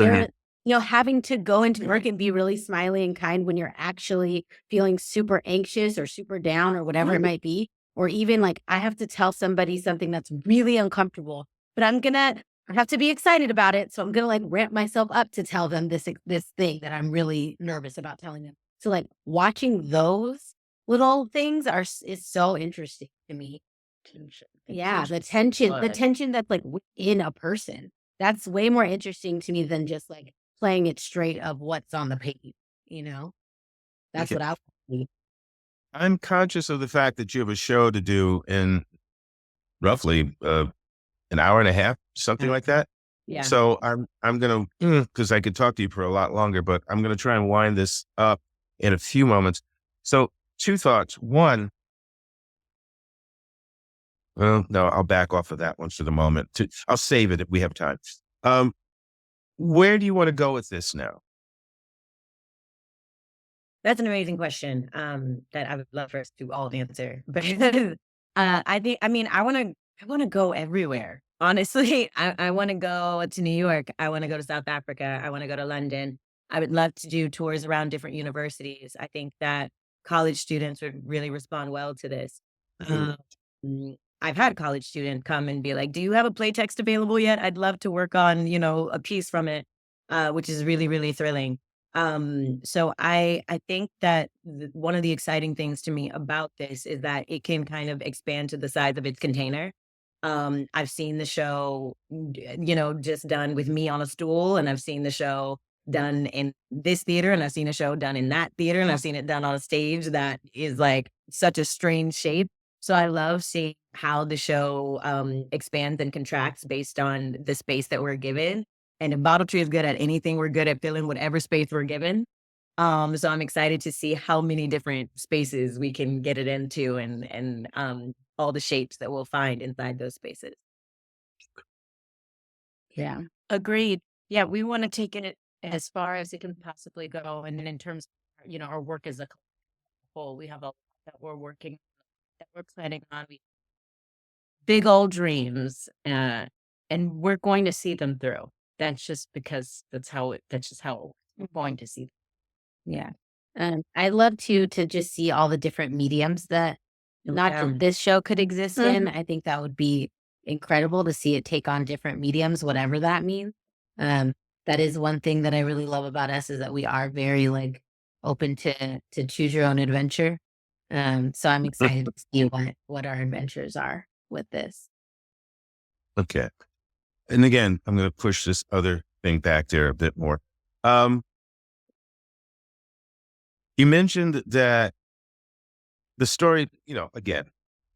they're, having to go into work and be really smiley and kind when you're actually feeling super anxious or super down or whatever it might be. Or even like I have to tell somebody something that's really uncomfortable, but I have to be excited about it. So I'm going to like ramp myself up to tell them this thing that I'm really nervous about telling them. So like watching those little things is so interesting to me. Yeah, the tension that's like within a person. That's way more interesting to me than just like playing it straight of what's on the page, That's Okay. what I I'm conscious of the fact that you have a show to do in roughly an hour and a half, something like that. Yeah. So I'm gonna, because I could talk to you for a lot longer, but I'm gonna try and wind this up in a few moments. So two thoughts. One, Well, no, I'll back off of that one for the moment. I'll save it if we have time. Where do you want to go with this now? That's an amazing question that I would love for us to all answer. But I want to go everywhere. Honestly, I want to go to New York. I want to go to South Africa. I want to go to London. I would love to do tours around different universities. I think that college students would really respond well to this. Um, I've had college students come and be like, "Do you have a play text available yet? I'd love to work on, a piece from it," which is really, really thrilling. So I think that one of the exciting things to me about this is that it can kind of expand to the size of its container. I've seen the show, just done with me on a stool, and I've seen the show done in this theater, and I've seen a show done in that theater, and I've seen it done on a stage that is like such a strange shape. So I love seeing how the show expands and contracts based on the space that we're given. And if Bottle Tree is good at anything, we're good at filling whatever space we're given. So I'm excited to see how many different spaces we can get it into and all the shapes that we'll find inside those spaces. Yeah, agreed. Yeah, we want to take it as far as it can possibly go. And then in terms of, our work as a whole, we have a lot that we're working, that we're planning on. We big old dreams, and we're going to see them through. That's just because that's just how we're going to see them. Yeah. I love to just see all the different mediums that not Yeah. just this show could exist in. Mhm. I think that would be incredible to see it take on different mediums, whatever that means. That is one thing that I really love about us is that we are very like open to choose your own adventure. So I'm excited to see what our adventures are with this. Okay. And again, I'm going to push this other thing back there a bit more. You mentioned that the story, again,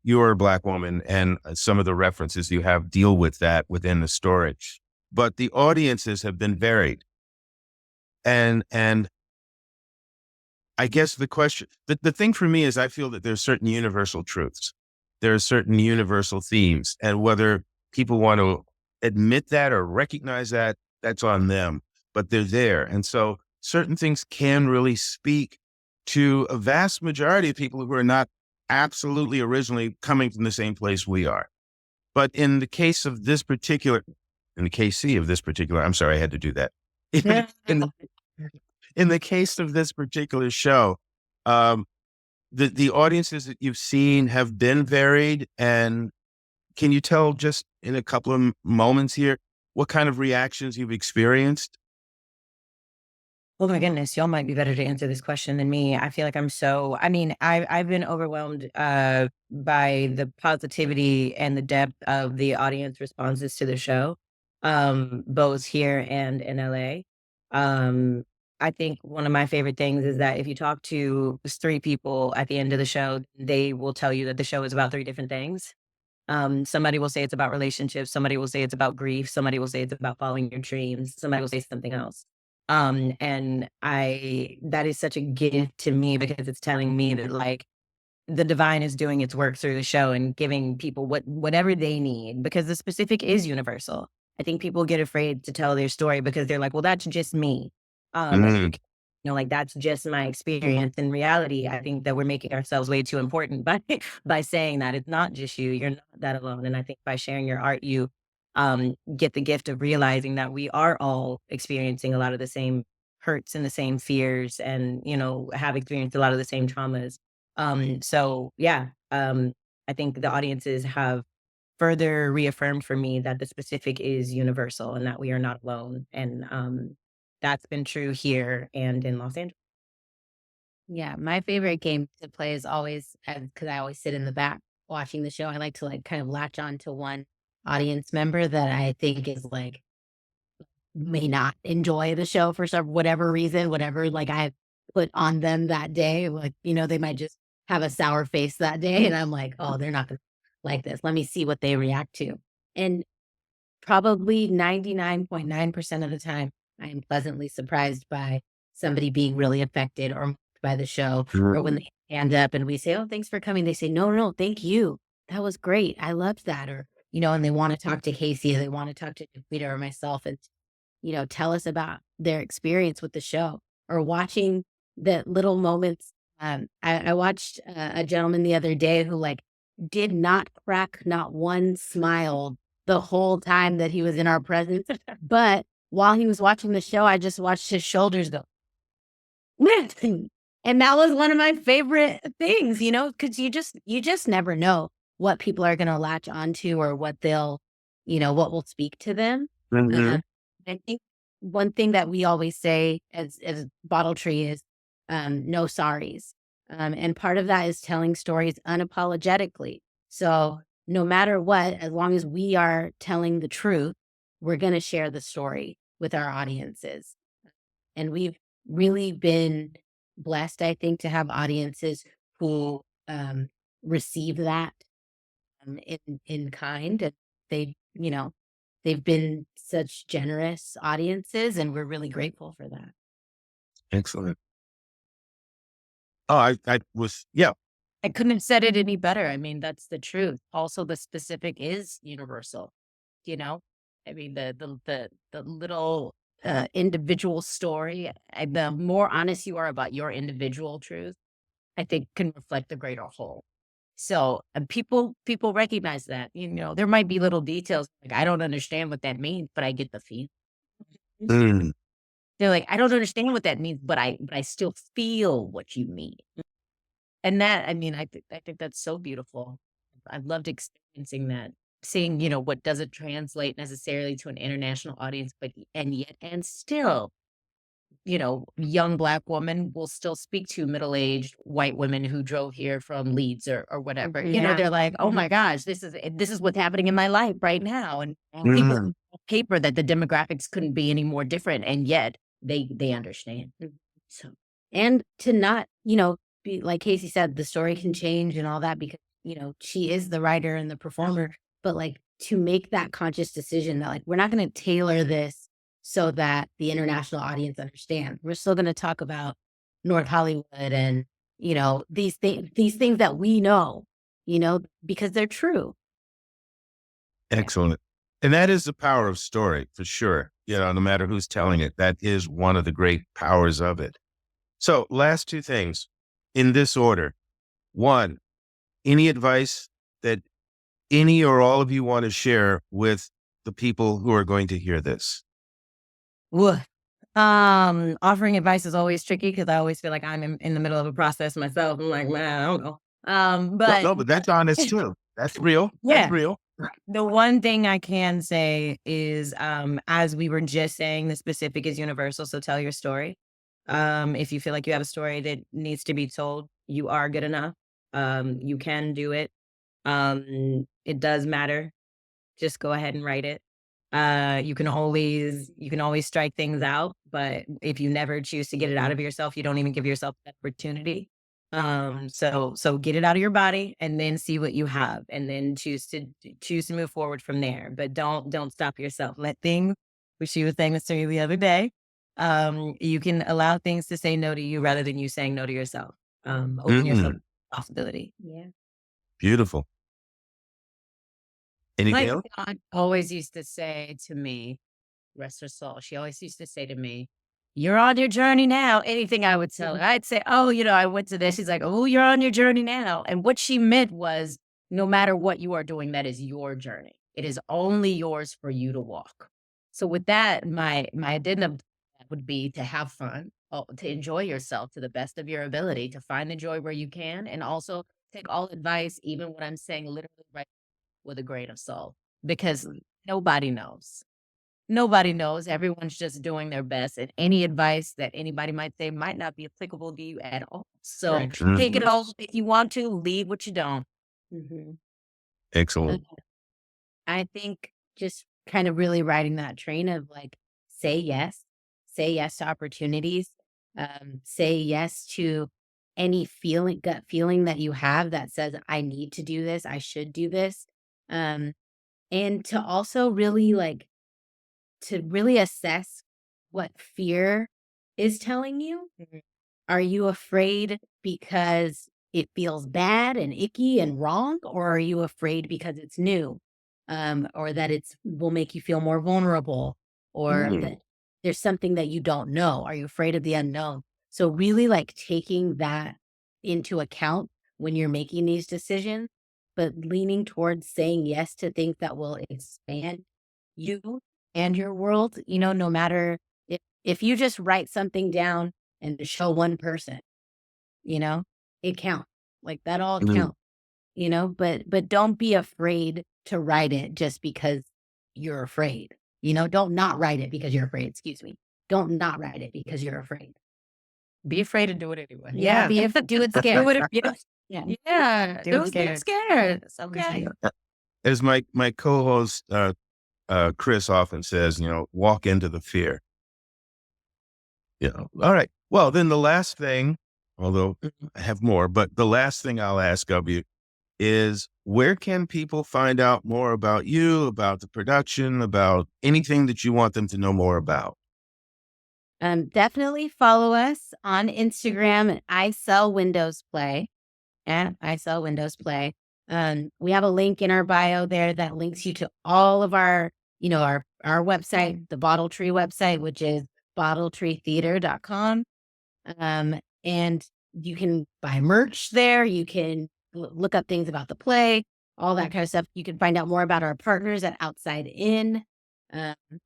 you're a Black woman and some of the references you have deal with that within the story, but the audiences have been varied. And I guess the question, the thing for me is I feel that there's certain universal truths. There are certain universal themes, and whether people want to admit that or recognize that, that's on them, but they're there. And so certain things can really speak to a vast majority of people who are not absolutely originally coming from the same place we are. But in the case of this particular, I'm sorry, I had to do that. In the case of this particular show, the audiences that you've seen have been varied. And can you tell just in a couple of moments here, what kind of reactions you've experienced? Oh my goodness, y'all might be better to answer this question than me. I feel like I've been overwhelmed by the positivity and the depth of the audience responses to the show, both here and in LA. Um, I think one of my favorite things is that if you talk to three people at the end of the show, they will tell you that the show is about three different things. Somebody will say it's about relationships, somebody will say it's about grief, somebody will say it's about following your dreams, somebody will say something else. And that is such a gift to me because it's telling me that like the divine is doing its work through the show and giving people whatever they need because the specific is universal. I think people get afraid to tell their story because they're like, well, that's just me. Mm. Like that's just my experience. In reality, I think that we're making ourselves way too important by by saying that it's not just you. You're not that alone. And I think by sharing your art, you get the gift of realizing that we are all experiencing a lot of the same hurts and the same fears and, have experienced a lot of the same traumas. So yeah, I think the audiences have further reaffirmed for me that the specific is universal and that we are not alone. And that's been true here and in Los Angeles. Yeah, my favorite game to play is always because I always sit in the back watching the show. I like to like kind of latch on to one audience member that I think is like may not enjoy the show for some whatever reason, whatever like I put on them that day. Like, they might just have a sour face that day. And I'm like, oh, they're not gonna like this. Let me see what they react to. And probably 99.9% of the time, I am pleasantly surprised by somebody being really affected or moved by the show. Or when they stand up and we say, oh, thanks for coming. They say, no, thank you. that was great. I loved that. Or, and they want to talk to Kaci, or they want to talk to Jaquita or myself and, tell us about their experience with the show or watching the little moments. I watched a gentleman the other day who did not crack not one smile the whole time that he was in our presence. But while he was watching the show, I just watched his shoulders go. And that was one of my favorite things, because you just never know what people are going to latch onto or what they'll, what will speak to them. Mhm. I think one thing that we always say as Bottle Tree is no sorries. And part of that is telling stories unapologetically. So no matter what, as long as we are telling the truth, we're going to share the story with our audiences. And we've really been blessed, I think, to have audiences who receive that in kind. And they've been such generous audiences, and we're really grateful for that. Excellent. Oh, I was, yeah. I couldn't have said it any better. I mean, that's the truth. Also, the specific is universal. I mean, the little individual story. The more honest you are about your individual truth, I think can reflect the greater whole. So, and people recognize that. There might be little details like I don't understand what that means, but I get the feel. Mm, They're like, I don't understand what that means, but I still feel what you mean. And that, I mean, I think that's so beautiful. I loved experiencing that, seeing, what doesn't translate necessarily to an international audience, but and still, young Black woman will still speak to middle-aged white women who drove here from Leeds or whatever. Yeah. They're like, oh my gosh, this is what's happening in my life right now. And people mm, on paper that the demographics couldn't be any more different, and yet they understand. So And to not, be like Kaci said, the story can change and all that because, she is the writer and the performer, but to make that conscious decision that we're not going to tailor this so that the international audience understands. We're still going to talk about North Hollywood and, these things that we know, because they're true. excellent. And that is the power of story for sure. No matter who's telling it, that is one of the great powers of it. So last two things in this order. One, any advice that any or all of you want to share with the people who are going to hear this? Woof. Offering advice is always tricky because I always feel like I'm in the middle of a process myself. I'm like, man, I don't know. But No, but that's honest too. That's real. Yeah. That's real. the one thing I can say is, as we were just saying, the specific is universal. So tell your story. If you feel like you have a story that needs to be told, you are good enough. You can do it. It does matter. Just go ahead and write it. You can always strike things out, but if you never choose to get it out of yourself, you don't even give yourself that opportunity. So get it out of your body and then see what you have, and then choose to move forward from there. But don't stop yourself. Let things, which she was saying this to me the other day. You can allow things to say no to you rather than you saying no to yourself. Open yourself to possibility. Yeah. Beautiful. Anything my else? aunt always used to say to me, rest her soul, she always used to say to me, you're on your journey now. Anything I would tell her, I'd say, oh, I went to this. She's like, oh, you're on your journey now. And what she meant was, no matter what you are doing, that is your journey. It is only yours for you to walk. So with that, my addendum would be to have fun, to enjoy yourself to the best of your ability, to find the joy where you can, and also take all advice, even what I'm saying literally right, with a grain of salt, because nobody knows. Nobody knows. Everyone's just doing their best, and any advice that anybody might say might not be applicable to you at all. So Right. take it all if you want to, leave what you don't. Mhm. Excellent. I think just kind of really riding that train of say yes to opportunities, say yes to any gut feeling that you have that says, I need to do this, I should do this. And to also really to really assess what fear is telling you. Mhm. Are you afraid because it feels bad and icky and wrong, or are you afraid because it's new, or that will make you feel more vulnerable, or that there's something that you don't know? Are you afraid of the unknown? So really like taking that into account when you're making these decisions, but leaning towards saying yes to things that will expand you and your world, no matter if you just write something down and show one person, it counts. Like that all counts, but don't be afraid to write it just because you're afraid. Don't not write it because you're afraid. Excuse me. Don't not write it because you're afraid. Be afraid and do it anyway. Yeah. Do it scared. Yeah. Do it scared. It's okay. As my co-host Chris often says, walk into the fear. All right. Well, then the last thing, although I have more, but the last thing I'll ask of you is, where can people find out more about you, about the production, about anything that you want them to know more about? Definitely follow us on Instagram at I Sell Windows Play. And I Sell Windows Play. We have a link in our bio there that links you to all of our website, the Bottle Tree website, which is bottletreetheater.com. And you can buy merch there. You can look up things about the play, all that kind of stuff. You can find out more about our partners at Outside In,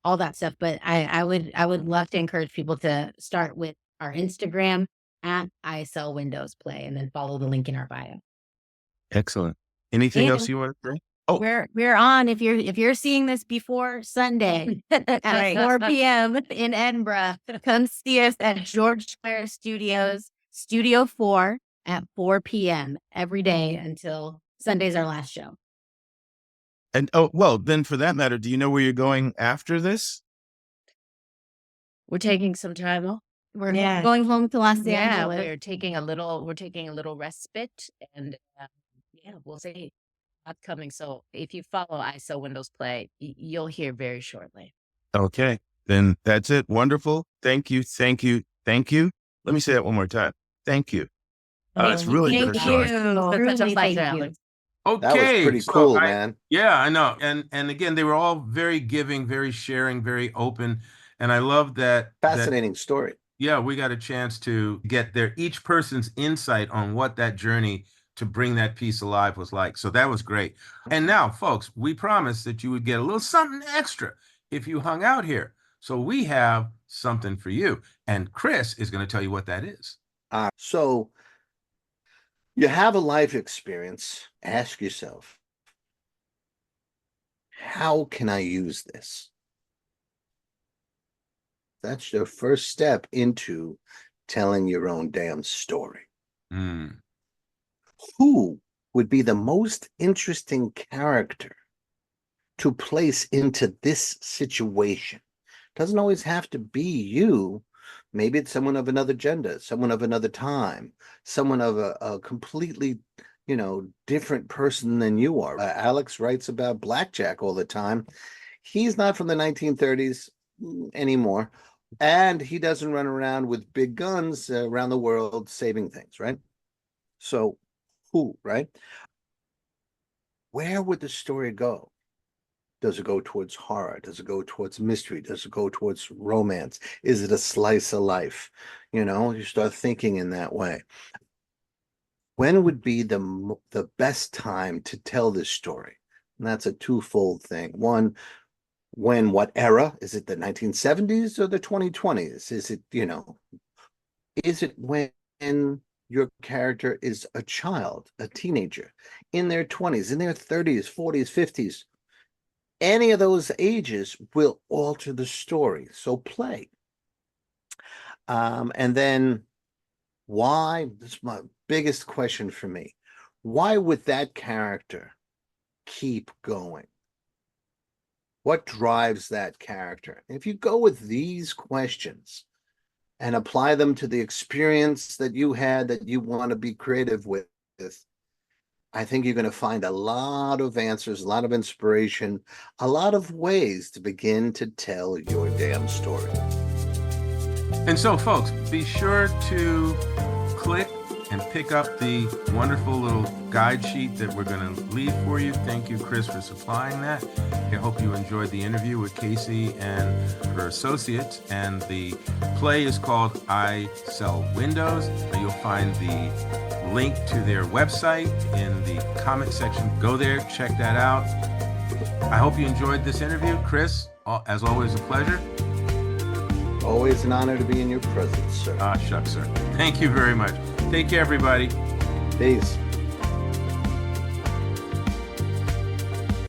all that stuff. But I would love to encourage people to start with our Instagram at I Sell Windows Play, and then follow the link in our bio. Excellent. Anything else you want to say? Oh, we're on. If you're seeing this before Sunday at 4 p.m. in Edinburgh, come see us at George Square Studios, Studio 4 at 4 p.m. every day until Sunday's our last show. And then for that matter, do you know where you're going after this? We're taking some time off. We're going home to Los Angeles. Yeah, we're taking a little respite, and we'll see what's coming. So if you follow I Sell Windows Play, you'll hear very shortly. Okay, then that's it. Wonderful. Thank you. Thank you. Thank you. Let me say that one more time. Thank you. It's really good. Thank you. Such a pleasure, Alex. Okay, that was pretty cool, man. Yeah, I know. And again, they were all very giving, very sharing, very open. And I love that. Fascinating story. Yeah, we got a chance to get each person's insight on what that journey to bring that piece alive was like. So that was great. And now, folks, we promised that you would get a little something extra if you hung out here. So we have something for you. And Chris is going to tell you what that is. So you have a life experience. Ask yourself, how can I use this? That's your first step into telling your own damn story. Who would be the most interesting character to place into this situation? Doesn't always have to be you. Maybe it's someone of another gender, someone of another time, someone of a completely, different person than you are. Alex writes about blackjack all the time. He's not from the 1930s anymore. And he doesn't run around with big guns around the world saving things, right? So who, right? Where would the story go? Does it go towards horror? Does it go towards mystery? Does it go towards romance? Is it a slice of life? You start thinking in that way. When would be the best time to tell this story? And that's a twofold thing. One, what era? Is it the 1970s or the 2020s? Is it when your character is a child, a teenager, in their 20s, in their 30s, 40s, 50s? Any of those ages will alter the story. So play. And then why? This is my biggest question for me. Why would that character keep going? What drives that character? If you go with these questions and apply them to the experience that you had that you want to be creative with, I think you're going to find a lot of answers, a lot of inspiration, a lot of ways to begin to tell your damn story. And so, folks, be sure to click and pick up the wonderful little guide sheet that we're going to leave for you. Thank you, Chris, for supplying that. I hope you enjoyed the interview with Kaci and her associates. And the play is called I Sell Windows. You'll find the link to their website in the comment section. Go there, check that out. I hope you enjoyed this interview. Chris, as always, a pleasure. Always an honor to be in your presence, sir. Shucks, sir. Thank you very much. Take care, everybody. Peace.